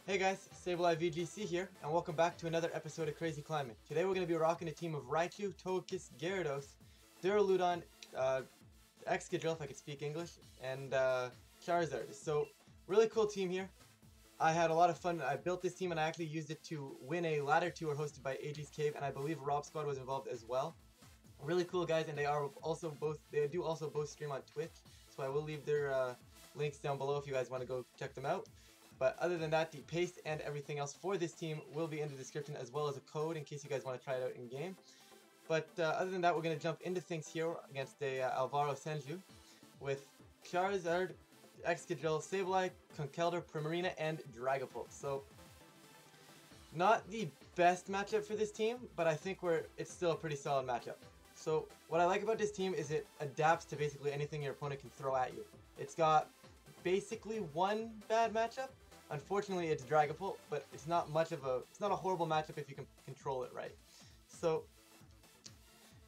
Hey guys, Sableye VGC here, and welcome back to another episode of Crazy Climbing. Today we're going to be rocking a team of Raichu, Togekiss, Gyarados, Duraludon, Excadrill, if I could speak English, and Charizard. So, really cool team here. I had a lot of fun. I built this team and I actually used it to win a ladder tour hosted by Aegiscave, and I believe Robsquaadd was involved as well. Really cool guys, and they do also both stream on Twitch, so I will leave their links down below if you guys want to go check them out. But other than that, the paste and everything else for this team will be in the description, as well as a code in case you guys want to try it out in game. But other than that, we're going to jump into things here against a Alvaro Senju with Charizard, Excadrill, Sableye, Conkeldurr, Primarina, and Dragapult. So not the best matchup for this team, but I think it's still a pretty solid matchup. So what I like about this team is it adapts to basically anything your opponent can throw at you. It's got basically one bad matchup. Unfortunately, it's Dragapult, but it's not a horrible matchup if you can control it right. So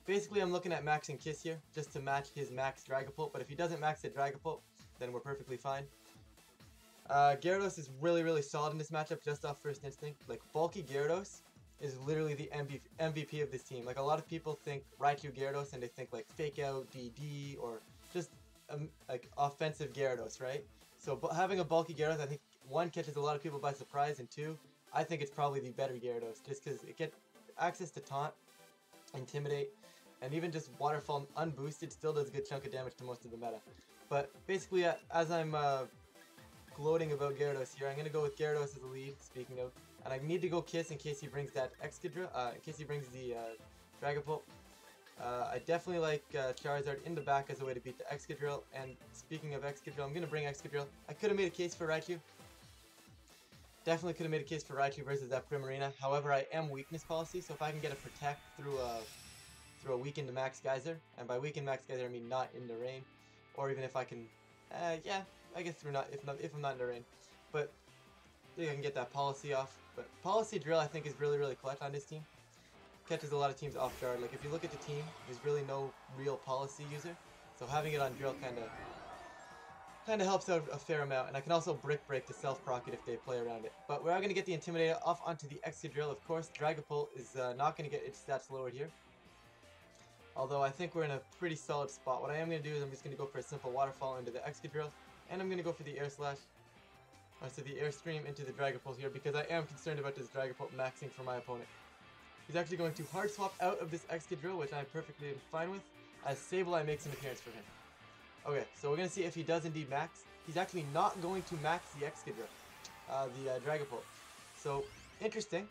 basically, I'm looking at maxing Kiss here just to match his max Dragapult. But if he doesn't max the Dragapult, then we're perfectly fine. Gyarados is really solid in this matchup just off first instinct. Like, bulky Gyarados is literally the MVP of this team. Like, a lot of people think Raichu Gyarados and they think like fake out DD or just like offensive Gyarados, right? So having a bulky Gyarados, I think one, catches a lot of people by surprise, and two, I think it's probably the better Gyarados just because it gets access to Taunt, Intimidate, and even just Waterfall unboosted still does a good chunk of damage to most of the meta. But basically, as I'm gloating about Gyarados here, I'm going to go with Gyarados as a lead, speaking of, and I need to go Kiss in case he brings that Excadrill, in case he brings the Dragapult. I definitely like Charizard in the back as a way to beat the Excadrill, and speaking of Excadrill, I'm going to bring Excadrill. I could have made a case for Raichu. Definitely could have made a case for Raichu versus that Primarina. However, I am weakness policy, so if I can get a Protect through a weakened Max Geyser, and by weakened Max Geyser I mean not in the rain, or even if I can, yeah, I guess through if I'm not in the rain, but I think I can get that Policy off. But Policy Drill I think is really clutch on this team. Catches a lot of teams off guard. Like, if you look at the team, there's really no real Policy user, so having it on Drill kind of helps out a fair amount, and I can also Brick Break to self-proc it if they play around it. But we're going to get the Intimidator off onto the Excadrill. Of course, Dragapult is not going to get its stats lowered here, although I think we're in a pretty solid spot. What I am going to do is I'm just going to go for a simple Waterfall into the Excadrill, and I'm going to go for the Air Slash, so the Airstream into the Dragapult here, because I am concerned about this Dragapult maxing for my opponent. He's actually going to Hard Swap out of this Excadrill, which I'm perfectly fine with, as Sableye makes an appearance for him. Okay, so we're going to see if he does indeed max. He's actually not going to max the Excadrill, the Dragapult. So, interesting.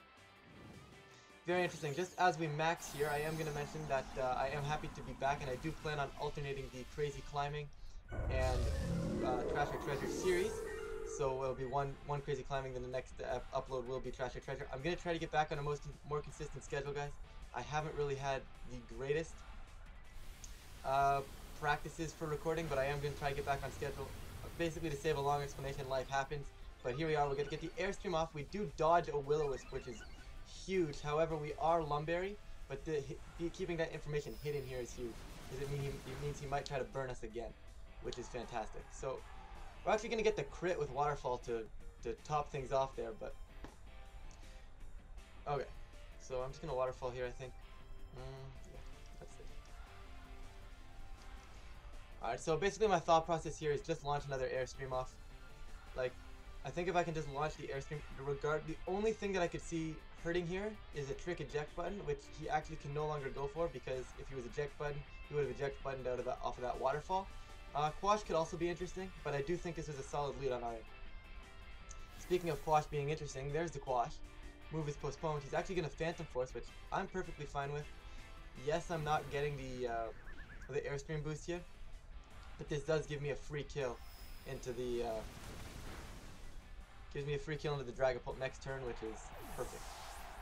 Very interesting. Just as we max here, I am going to mention that I am happy to be back, and I do plan on alternating the Crazy Climbing and Trash or Treasure series. So it'll be one Crazy Climbing, then the next upload will be Trash or Treasure. I'm going to try to get back on a more consistent schedule, guys. I haven't really had the greatest practices for recording, but I am going to try to get back on schedule. Basically, to save a long explanation, life happens. But here we are, we're going to get the Airstream off. We do dodge a Will-O-Wisp, which is huge. However, we are Lumberry, but keeping that information hidden here is huge, because it means he might try to burn us again, which is fantastic. So we're actually going to get the crit with Waterfall to top things off there, but okay. So I'm just going to Waterfall here, I think. Yeah, that's it. Alright, so basically my thought process here is just launch another Airstream off. Like, I think if I can just launch the Airstream, the only thing that I could see hurting here is a Trick Eject button, which he actually can no longer go for, because if he was eject button, he would have eject buttoned off of that Waterfall. Quash could also be interesting, but I do think this was a solid lead on our end. Speaking of Quash being interesting, there's the Quash. Move is postponed. He's actually going to Phantom Force, which I'm perfectly fine with. Yes, I'm not getting the Airstream boost here, but this does give me a free kill into the Dragapult next turn, which is perfect.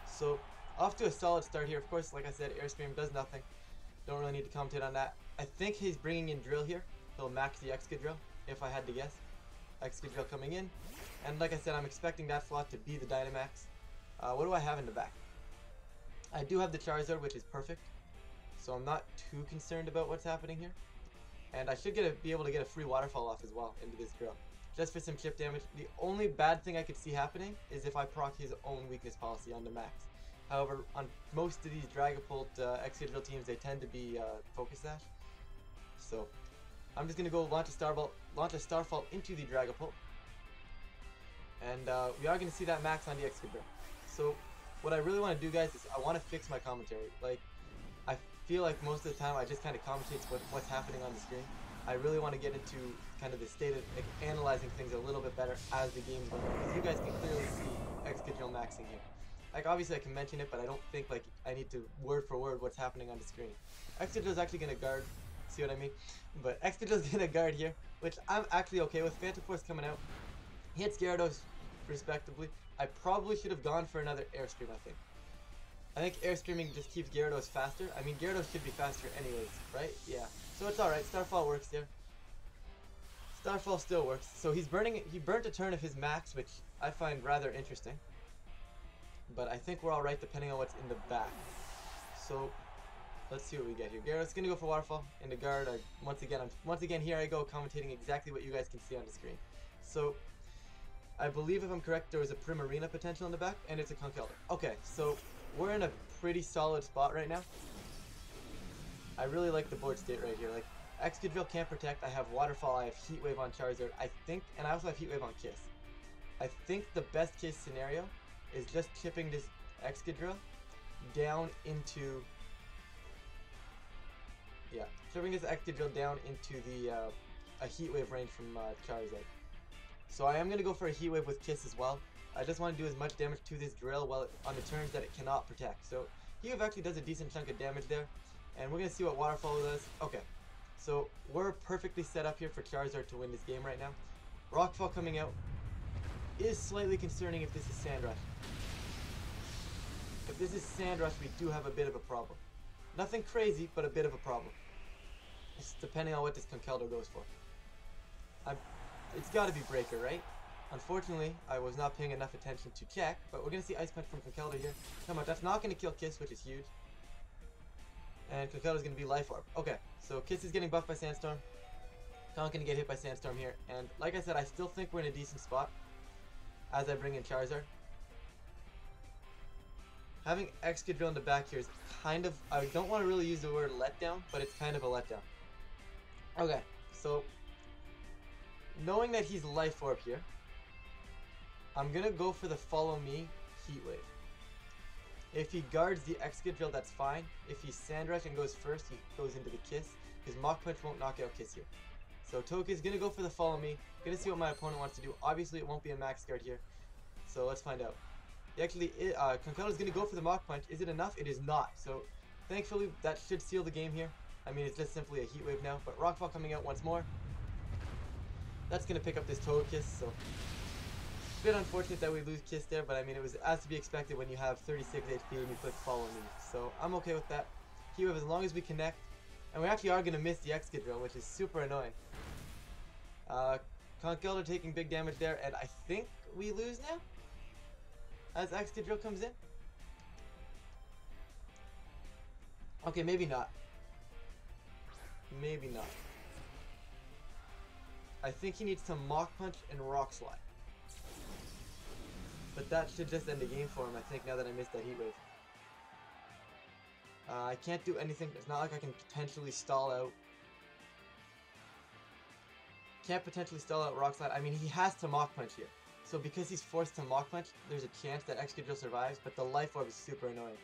So off to a solid start here. Of course, like I said, Airstream does nothing. Don't really need to commentate on that. I think he's bringing in Drill here. He'll max the Excadrill, if I had to guess. Excadrill coming in, and like I said, I'm expecting that slot to be the Dynamax. What do I have in the back? I do have the Charizard, which is perfect, so I'm not too concerned about what's happening here. And I should be able to get a free Waterfall off as well into this drill. just for some chip damage. The only bad thing I could see happening is if I proc his own weakness policy on the max. However, on most of these Dragapult Excadrill teams, they tend to be Focus Sash. So I'm just gonna go launch a Starfall into the Dragapult, and we are gonna see that max on the Excadrill. So what I really want to do, guys, is I want to fix my commentary. Like, I feel like most of the time I just kind of commentate what's happening on the screen. I really want to get into kind of the state of like, analyzing things a little bit better as the game's going on, because you guys can clearly see Excadrill maxing here. Like, obviously I can mention it, but I don't think like I need to word for word what's happening on the screen. Excadrill's actually going to guard, see what I mean? But Excadrill's going to guard here, which I'm actually okay with. Phantom Force coming out, hits Gyarados respectively. I probably should have gone for another Airstream, I think Airstreaming just keeps Gyarados faster. I mean, Gyarados should be faster anyways, right? Yeah. So it's alright, Starfall works there. Starfall still works. So he burnt a turn of his max, which I find rather interesting. But I think we're alright depending on what's in the back. So let's see what we get here. Gyarados gonna go for Waterfall into guard. Once again here I go commentating exactly what you guys can see on the screen. So I believe, if I'm correct, there was a Primarina potential in the back, and it's a Conkeldurr. Okay, so we're in a pretty solid spot right now. I really like the board state right here. Like, Excadrill can't protect. I have Waterfall. I have Heat Wave on Charizard. I think, and I also have Heat Wave on Kiss. I think the best case scenario is just chipping this Excadrill down into, chipping this Excadrill down into the a Heat Wave range from Charizard. So I am going to go for a Heat Wave with Kiss as well. I just want to do as much damage to this drill on the turns that it cannot protect. So Heat Wave actually does a decent chunk of damage there. And we're going to see what Waterfall does. Okay, so we're perfectly set up here for Charizard to win this game right now. Rockfall coming out is slightly concerning if this is Sandrush. If this is Sandrush, we do have a bit of a problem. Nothing crazy, but a bit of a problem. It's depending on what this Conkeldurr goes for. It's got to be Breaker, right? Unfortunately, I was not paying enough attention to check, but we're going to see Ice Punch from Conkeldurr here. Come on, that's not going to kill Kiss, which is huge. And Conkeldurr's going to be Life Orb. Okay, so Kiss is getting buffed by Sandstorm. Conk going to get hit by Sandstorm here. And like I said, I still think we're in a decent spot as I bring in Charizard. Having Excadrill in the back here is kind of, I don't want to really use the word letdown, but it's kind of a letdown. Okay, so knowing that he's Life Orb here, I'm going to go for the Follow Me Heat Wave. If he guards the Excadrill, that's fine. If he Sandrush and goes first, he goes into the Kiss, because Mach Punch won't knock out Kiss here. So Togekiss going to go for the Follow Me. Going to see what my opponent wants to do. Obviously, it won't be a max guard here. So let's find out. Conkeldurr's going to go for the Mach Punch. Is it enough? It is not. So thankfully, that should seal the game here. I mean, it's just simply a Heat Wave now. But Rockfall coming out once more. That's going to pick up this Togekiss, so a bit unfortunate that we lose Kiss there, but I mean, it was as to be expected when you have 36 HP and you click Follow Me. So I'm okay with that. Heat Wave as long as we connect. And we actually are going to miss the Excadrill, which is super annoying. Conkeldurr taking big damage there, and I think we lose now as Excadrill comes in. Okay, maybe not. Maybe not. I think he needs to Mach Punch and Rock Slide. But that should just end the game for him, I think, now that I missed that Heat Wave. I can't do anything. It's not like I can potentially stall out. Can't potentially stall out Rock Slide. I mean, he has to Mach Punch here. So because he's forced to Mach Punch, there's a chance that Excadrill survives, but the Life Orb is super annoying.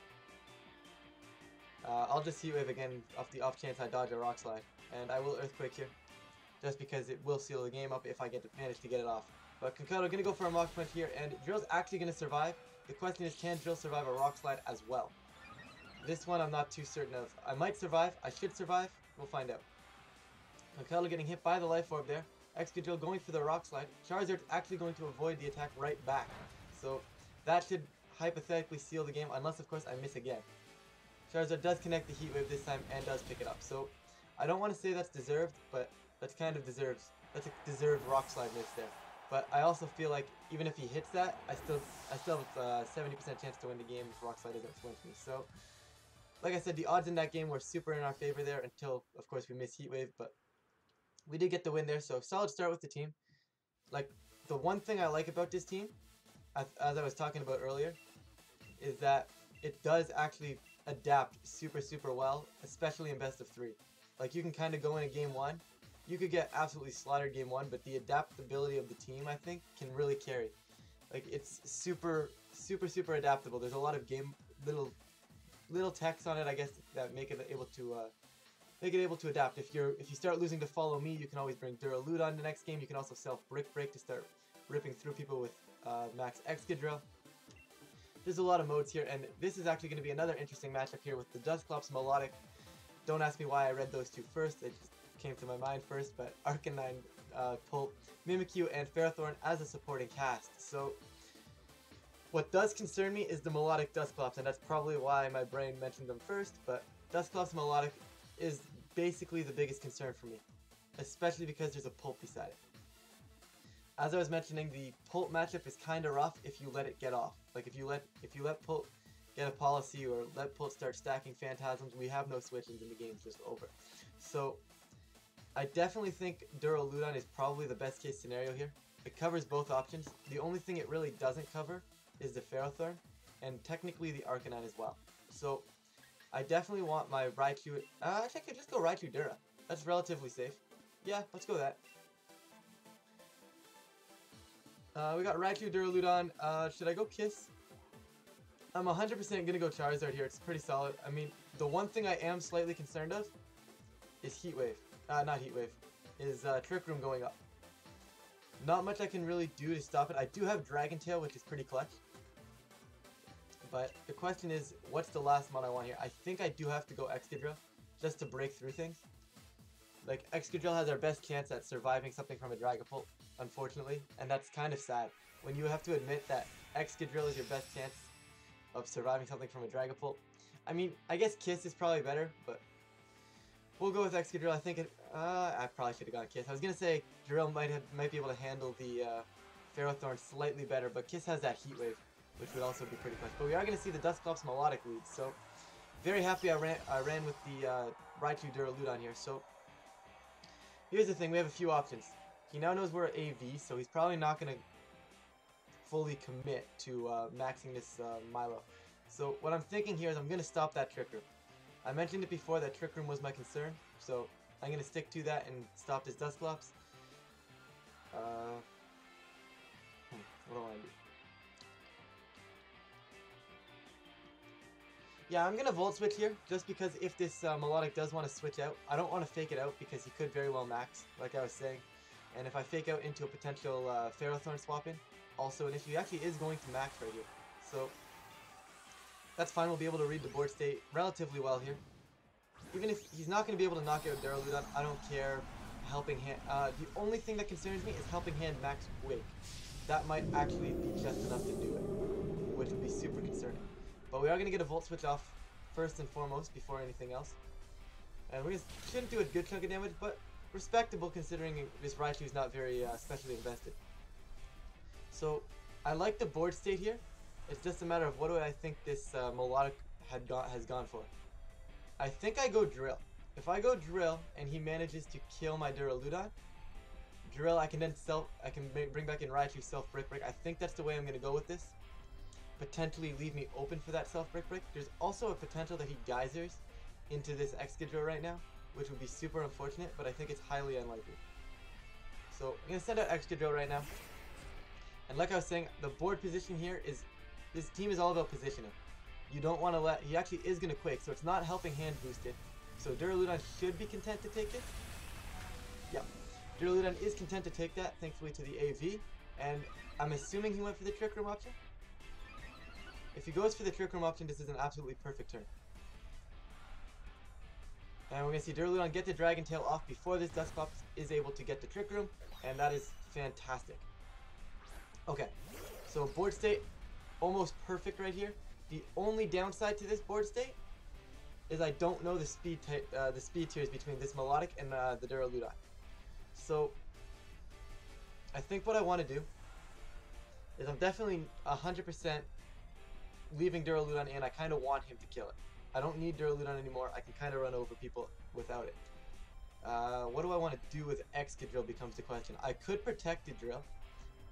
I'll just Heat Wave again off the off chance I dodge a Rock Slide. And I will Earthquake here, just because it will seal the game up if I manage to get it off. But Conkeldurr going to go for a Mach Punch here, and Drill's actually going to survive. The question is, can Drill survive a Rock Slide as well? This one I'm not too certain of. I might survive. I should survive. We'll find out. Conkeldurr getting hit by the Life Orb there. Excadrill going for the Rock Slide. Charizard's actually going to avoid the attack right back. So that should hypothetically seal the game, unless of course I miss again. Charizard does connect the Heat Wave this time and does pick it up. So I don't want to say that's deserved, but that's kind of deserves. That's a deserved Rock Slide miss there. But I also feel like even if he hits that, I still have a 70% chance to win the game if Rock Slide doesn't flinch me. So, like I said, the odds in that game were super in our favor there until, of course, we missed Heat Wave. But we did get the win there, so solid start with the team. like, the one thing I like about this team, as I was talking about earlier, is that it does actually adapt super well, especially in best of 3. Like, you can kind of go in a game 1, you could get absolutely slaughtered game 1, but the adaptability of the team, I think, can really carry. Like, it's super adaptable. There's a lot of little techs on it, I guess, that make it able to adapt. If you start losing to follow me, you can always bring Duraludon the next game. You can also self Brick Break to start ripping through people with max Excadrill. There's a lot of modes here, and this is actually going to be another interesting matchup here with the Dusclops Melodic. Don't ask me why I read those two first, it just came to my mind first, but Arcanine, Pulp, Mimikyu, and Ferrothorn as a supporting cast. So, what does concern me is the Melodic Dusclops, and that's probably why my brain mentioned them first, but Dusclops Melodic is basically the biggest concern for me, especially because there's a Pulp beside it. As I was mentioning, the Pulp matchup is kind of rough if you let it get off. Like, if you let Pulp get a policy or let Pulp start stacking Phantasms, we have no switch-ins and the game's just over. So, I definitely think Duraludon is probably the best case scenario here. It covers both options. The only thing it really doesn't cover is the Ferrothorn, and technically the Arcanine as well. So, I definitely want my Raichu. Actually, I could just go Raichu Dura. That's relatively safe. Yeah, let's go that. We got Raichu Duraludon. Should I go Kiss? I'm 100% gonna go Charizard here. It's pretty solid. I mean, the one thing I am slightly concerned of is Heat Wave. Not Heat Wave. Is Trick Room going up. Not much I can really do to stop it. I do have Dragon Tail, which is pretty clutch. But the question is, what's the last mon I want here? I think I do have to go Excadrill, just to break through things. Like, Excadrill has our best chance at surviving something from a Dragapult, unfortunately, and that's kind of sad. When you have to admit that Excadrill is your best chance of surviving something from a Dragapult. I mean, I guess Kiss is probably better, but we'll go with Excadrill. I think I probably should have gone Kiss. I was gonna say Drill might be able to handle the Ferrothorn slightly better, but Kiss has that Heat Wave, which would also be pretty clutch. But we are going to see the Dusclops Melodic lead, so very happy I ran with the Raichu Duraludon here. So here's the thing, we have a few options. He now knows we're AV, so he's probably not going to fully commit to maxing this Milo. So what I'm thinking here is I'm going to stop that Trick Room. I mentioned it before that Trick Room was my concern, so I'm going to stick to that and stop this Dusclops. What do I want to do? Yeah, I'm going to Volt Switch here, just because if this Melodic does want to switch out, I don't want to fake it out because he could very well max, like I was saying. And if I fake out into a potential Ferrothorn swap in, also an issue. He actually is going to max right here. So, that's fine, we'll be able to read the board state relatively well here. Even if he's not going to be able to knock out Duraludon, I don't care. Helping Hand, the only thing that concerns me is Helping Hand max Wake. That might actually be just enough to do it, which would be super concerning. But we are going to get a Volt Switch off first and foremost before anything else. And we shouldn't do a good chunk of damage, but respectable considering this Raichu is not very specially invested. So I like the board state here. It's just a matter of what do I think this Melodic has gone for. I think I go Drill. If I go Drill and he manages to kill my Duraludon, Drill I can then bring back in Raichu self Brick Break. I think that's the way I'm going to go with this. Potentially leave me open for that self Brick Break. There's also a potential that he Geysers into this Excadrill right now, which would be super unfortunate, but I think it's highly unlikely. So I'm going to send out Excadrill right now. And like I was saying, the board position here is, this team is all about positioning. You don't want to let, he actually is going to Quake, so it's not Helping Hand boosted. So Duraludon should be content to take it. Yeah, Duraludon is content to take that, thankfully to the AV. And I'm assuming he went for the Trick Room option. If he goes for the Trick Room option, this is an absolutely perfect turn. And we're going to see Duraludon get the Dragon Tail off before this Dusclops is able to get the Trick Room, and that is fantastic. Okay, so board state, almost perfect right here. The only downside to this board state is I don't know the speed tiers between this Melodic and the Duraludon. So I think what I want to do is I'm definitely 100% leaving Duraludon in. I kind of want him to kill it. I don't need Duraludon anymore. I can kind of run over people without it. What do I want to do with Excadrill becomes the question. I could protect the Drill.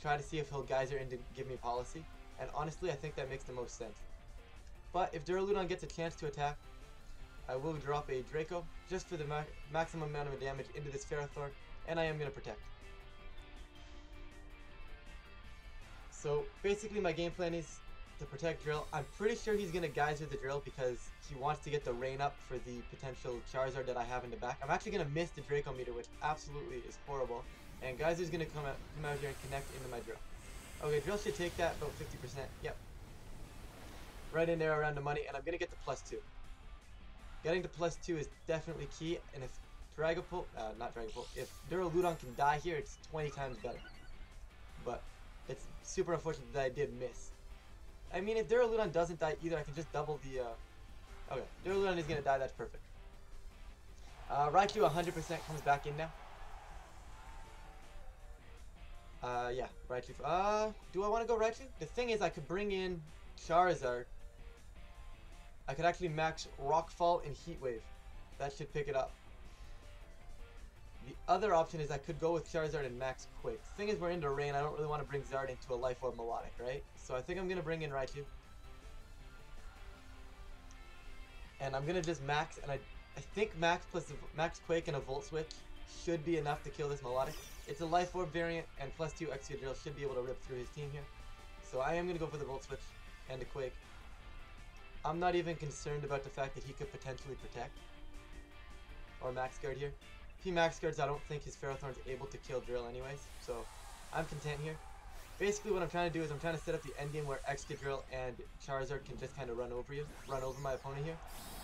try to see if he'll Geyser in to give me policy. And honestly, I think that makes the most sense. But if Duraludon gets a chance to attack, I will drop a Draco just for the maximum amount of damage into this Ferrothorn, and I am going to protect. So basically my game plan is to protect Drill. I'm pretty sure he's going to Geyser the Drill because he wants to get the rain up for the potential Charizard that I have in the back. I'm actually going to miss the Draco meter, which absolutely is horrible. And Geyser's going to come out here and connect into my Drill. Okay, Drill should take that about 50%. Yep. Right in there around the money, and I'm going to get the +2. Getting to +2 is definitely key, and if if Duraludon can die here, it's 20 times better. But it's super unfortunate that I did miss. I mean, if Duraludon doesn't die either, I can just double the, okay, Duraludon is going to die, that's perfect. Raichu 100% comes back in now. Yeah, Raichu. Do I want to go Raichu? The thing is, I could bring in Charizard. I could actually max Rockfall and Heat Wave. That should pick it up. The other option is I could go with Charizard and max Quake. The thing is, we're into rain. I don't really want to bring Zard into a Life Orb Melodic, right? So I think I'm going to bring in Raichu. And I'm going to just max, and I think max plus max Quake and a Volt Switch should be enough to kill this Melodic. It's a Life Orb variant, and +2 Excadrill should be able to rip through his team here. So I am going to go for the Volt Switch and the Quake. I'm not even concerned about the fact that he could potentially protect or max guard here. If he max guards, I don't think his Ferrothorn's able to kill Drill anyways, so I'm content here. Basically what I'm trying to do is I'm trying to set up the endgame where Excadrill and Charizard can just kind of run over my opponent here.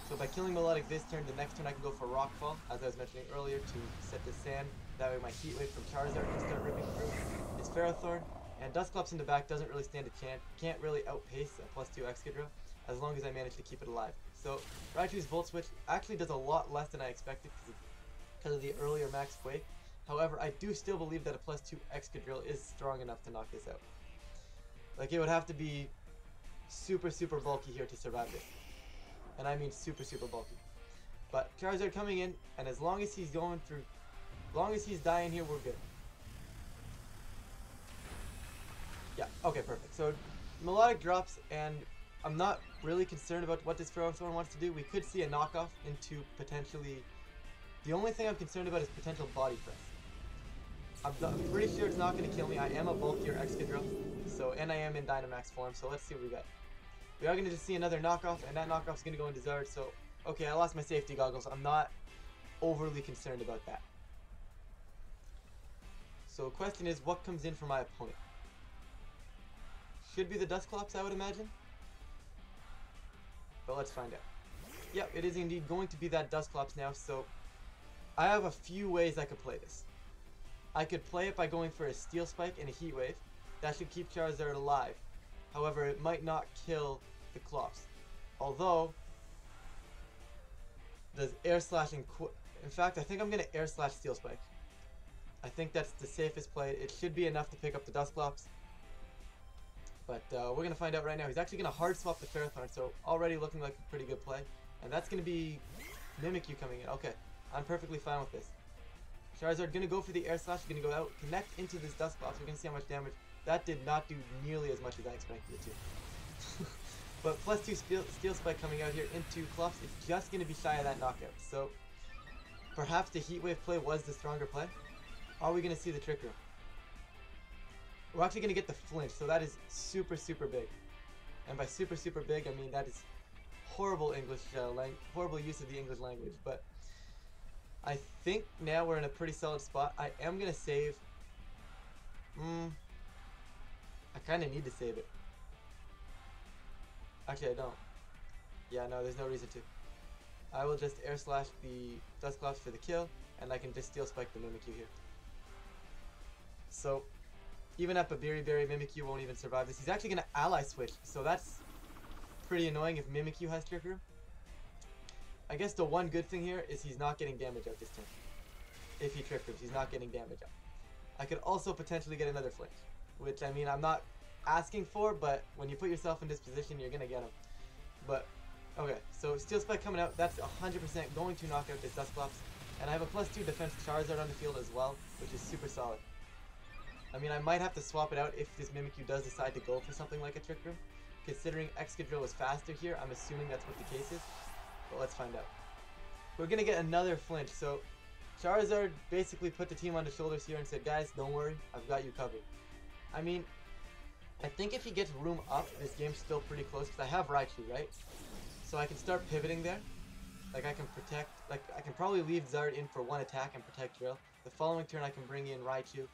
So by killing Melodic this turn, the next turn I can go for Rockfall, as I was mentioning earlier, to set the sand. That way my Heat Wave from Charizard can start ripping through his Ferrothorn. And Dusclops in the back doesn't really stand a chance. Can't really outpace a +2 Excadrill, as long as I manage to keep it alive. So Raichu's Volt Switch actually does a lot less than I expected because of the earlier max Quake. However, I do still believe that a +2 Excadrill is strong enough to knock this out. Like, it would have to be super, super bulky here to survive this. And I mean super, super bulky. But Charizard coming in, and as long as he's going through, as long as he's dying here, we're good. Yeah, okay, perfect. So Melodic drops, and I'm not really concerned about what this Ferrothorn wants to do. We could see a knockoff into potentially... The only thing I'm concerned about is potential body press. I'm pretty sure it's not going to kill me. I am a bulkier Excadrill, and I am in Dynamax form, so let's see what we got. We are going to just see another knockoff, and that knockoff is going to go into Zard, so... Okay, I lost my safety goggles. I'm not overly concerned about that. So the question is, what comes in for my opponent? Should be the Dusclops, I would imagine. But let's find out. Yep, it is indeed going to be that Dusclops now, so I have a few ways I could play this. I could play it by going for a Steel Spike and a Heat Wave. That should keep Charizard alive. However, it might not kill the Clops. Although, does Air Slash and in fact, I think I'm going to Air Slash Steel Spike. I think that's the safest play. It should be enough to pick up the Dusclops. But we're going to find out right now. He's actually going to hard swap the Ferrothorn, so already looking like a pretty good play. And that's going to be Mimikyu coming in. Okay, I'm perfectly fine with this. Charizard going to go for the Air Slash, going to go out, connect into this Dusclops. We're going to see how much damage. That did not do nearly as much as I expected it to. But +2 Steel Spike coming out here into Clops. It's just going to be shy of that knockout. So perhaps the Heat Wave play was the stronger play. Are we going to see the Trick Room? We're actually going to get the flinch, so that is super, super big. And by super, super big, I mean that is horrible English, horrible use of the English language. But I think now we're in a pretty solid spot. I am going to save. I kind of need to save it. Actually, I don't. Yeah, no, there's no reason to. I will just Air Slash the Dusclops for the kill, and I can just Steel Spike the Mimikyu here. So, even up a Berry Mimikyu won't even survive this. He's actually going to Ally Switch, so that's pretty annoying if Mimikyu has Trick Room. I guess the one good thing here is he's not getting damage out this turn. If he Trick Rooms, he's not getting damage out. I could also potentially get another flinch, which, I mean, I'm not asking for, but when you put yourself in this position, you're going to get him. But, okay, so Steel Spike coming out, that's 100% going to knock out this Dusclops. And I have a +2 defense Charizard on the field as well, which is super solid. I mean, I might have to swap it out if this Mimikyu does decide to go for something like a Trick Room. Considering Excadrill was faster here, I'm assuming that's what the case is. But let's find out. We're going to get another flinch. So Charizard basically put the team on his shoulders here and said, guys, don't worry, I've got you covered. I mean, I think if he gets room up, this game's still pretty close because I have Raichu, right? So I can start pivoting there. Like I can protect, like I can probably leave Zard in for one attack and protect Drill. The following turn I can bring in Raichu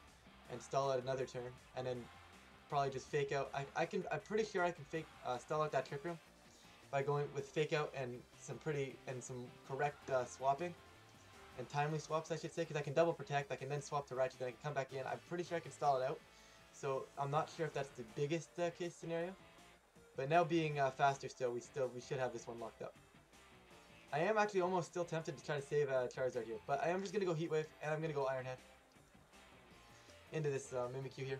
and stall out another turn, and then probably just fake out. I'm pretty sure I can stall out that Trick Room by going with fake out and some correct swapping and timely swaps, I should say, because I can double protect. I can then swap to Raichu, then I can come back in. I'm pretty sure I can stall it out. So I'm not sure if that's the biggest case scenario, but now being faster still, we should have this one locked up. I am actually almost still tempted to try to save Charizard here, but I am just gonna go Heat Wave and I'm gonna go Iron Head into this Mimikyu here.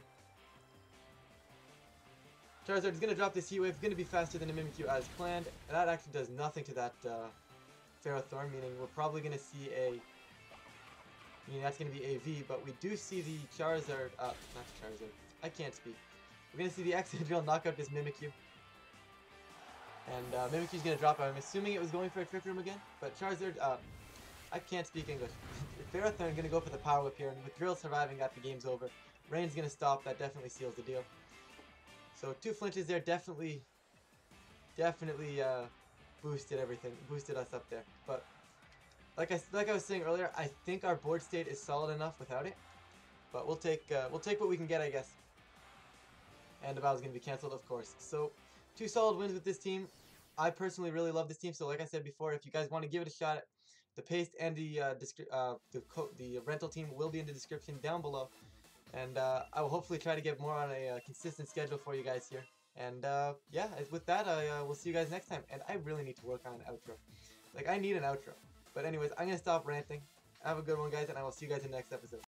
Charizard is gonna drop this Heat Wave, gonna be faster than the Mimikyu as planned, and that actually does nothing to that Ferrothorn, meaning we're probably gonna see that's gonna be AV, but we do see the Charizard, not Charizard, I can't speak. We're gonna see the Excadrill knock out this Mimikyu. And Mimikyu's gonna drop out. I'm assuming it was going for a Trick Room again, but Charizard, I can't speak English. Ferrothorn gonna go for the Power Whip here, and with Drill surviving that, the game's over. Rain's gonna stop, that definitely seals the deal. So 2 flinches there definitely boosted everything, boosted us up there. But like I was saying earlier, I think our board state is solid enough without it. But we'll take what we can get, I guess. And the battle's gonna be cancelled, of course. So 2 solid wins with this team. I personally really love this team, so like I said before, if you guys want to give it a shot, the paste and the rental team will be in the description down below. And I will hopefully try to get more on a consistent schedule for you guys here. And yeah, with that, I will see you guys next time. And I really need to work on an outro. Like, I need an outro. But anyways, I'm going to stop ranting. Have a good one, guys, and I will see you guys in the next episode.